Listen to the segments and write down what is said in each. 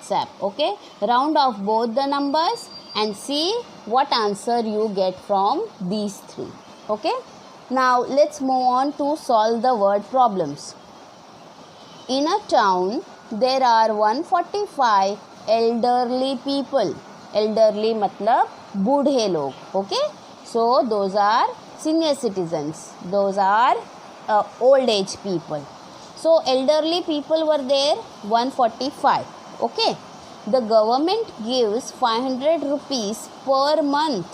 WhatsApp. Okay, round off both the numbers and see what answer you get from these three. Okay, now let's move on to solve the word problems. In a town there are 145 elderly people. Elderly मतलब बूढ़े लोग. Okay, so those are senior citizens, those are old age people. So elderly people were there 145. Okay, the government gives 500 rupees per month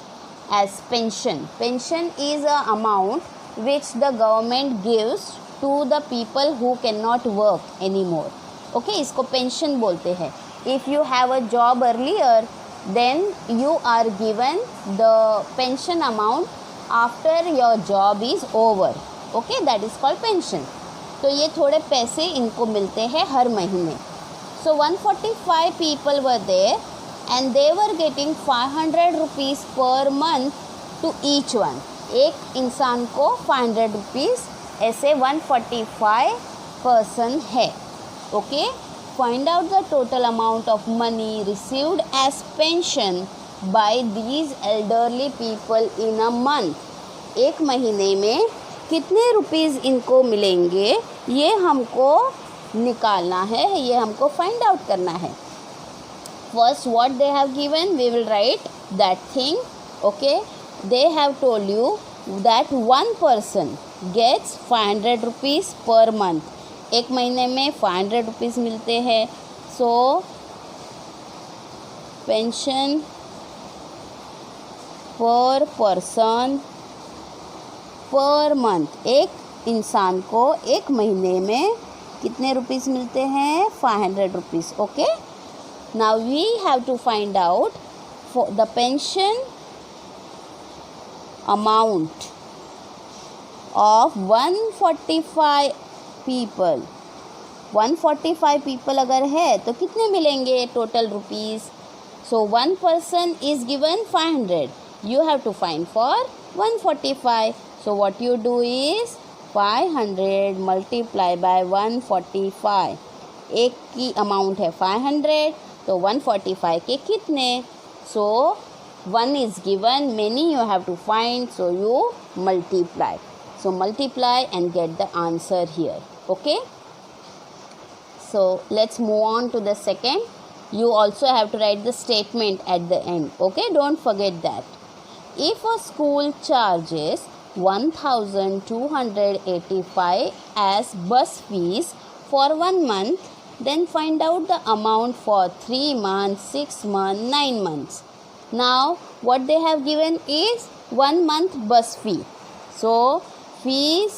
as pension. Pension is a amount which the government gives to the people who cannot work anymore. Okay, इसको pension बोलते हैं. If you have a job earlier, then you are given the pension amount after your job is over. Okay, that is called pension. तो ये थोड़े पैसे इनको मिलते हैं हर महीने. So 145 people were there and they were getting 500 rupees per month to each one. एक इंसान को 500 rupees, ऐसे 145 person है. Okay, find out the total amount of money received as pension by these elderly people in a month. एक महीने में कितने rupees इनको मिलेंगे ये हमको निकालना है, ये हमको फाइंड आउट करना है. First what they have given we will write that thing. Okay, they have told you that one person gets 500 rupees per month. एक महीने में 500 रुपीज़ मिलते हैं. So pension per person per month, एक इंसान को एक महीने में कितने रुपीज़ मिलते हैं 500 rupees. Okay, now we have to find out for the pension amount of 145 people. 145 people अगर है तो कितने मिलेंगे total rupees. So one person is given 500. You have to find for 145. So what you do is 500 multiply by 145. एक की amount है 500 तो 145 के कितने. So 1 is given, many you have to find, so you multiply. So multiply and get the answer here. Okay, so let's move on to the second. You also have to write the statement at the end. Okay, don't forget that. If a school charges 1285 as bus fees for 1 month, then find out the amount for 3 months, 6 months, 9 months. Now what they have given is 1 month bus fee. So fees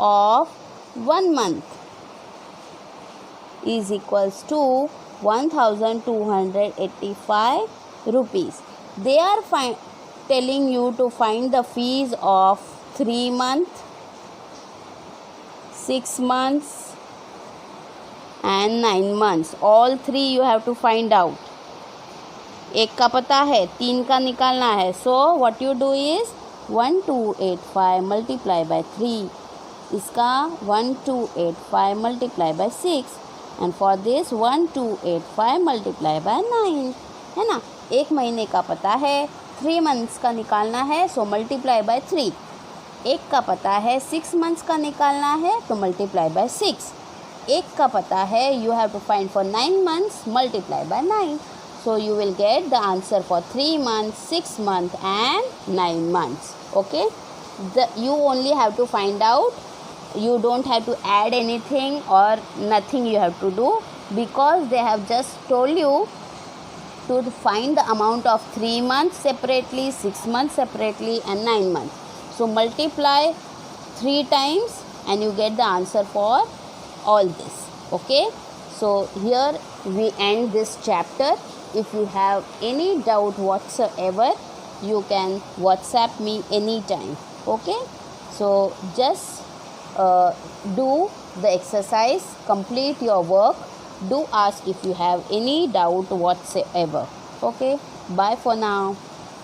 of 1 month is equals to 1285 rupees. They are telling you to find the fees of 3 months, 6 months and 9 months. All three you have to find out. एक का पता है, 3 का निकालना है. So what you do is 1285 multiply by 3. इसका 1285 multiply by 6 and for this 1285 multiply by 9. है ना, एक महीने का पता है, 3 months का निकालना है, सो मल्टीप्लाई बाय 3. एक का पता है 6 months का निकालना है तो मल्टीप्लाई बाय 6. एक का पता है you have to find for 9 months, multiply by 9. So you will get the answer for 3 months, 6 months and 9 months. Okay, you only have to find out. You don't have to add anything or nothing you have to do because they have just told you to find the amount of 3 months separately, 6 months separately and 9 months. So multiply 3 times and you get the answer for all this. Okay, so here we end this chapter. If you have any doubt whatsoever, you can WhatsApp me anytime. Okay, so just do the exercise, complete your work. Do ask if you have any doubt whatsoever. Okay, bye for now.